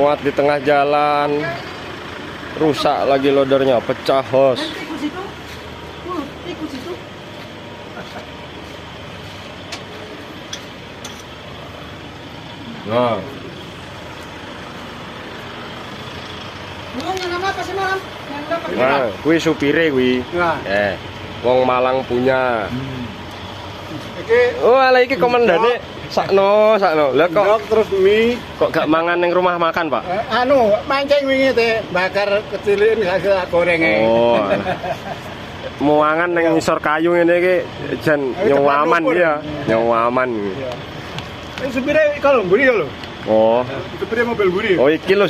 muat di tengah jalan, rusak lagi loadernya, pecah hos. Nah, nah, kui supire kui. Wong Malang punya. Oh, ala iki komandane sakno. Lah kok terus mie kok gak mangan ning rumah makan, Pak? mancing wingi teh bakar kecilin hasil gorenge. Oh. Muangan ning ngisor kayu ngene iki jan nyawaman ya, nyawaman. Supire kalau buri lho. Oh. Supire mobil buri. Oh, iki lho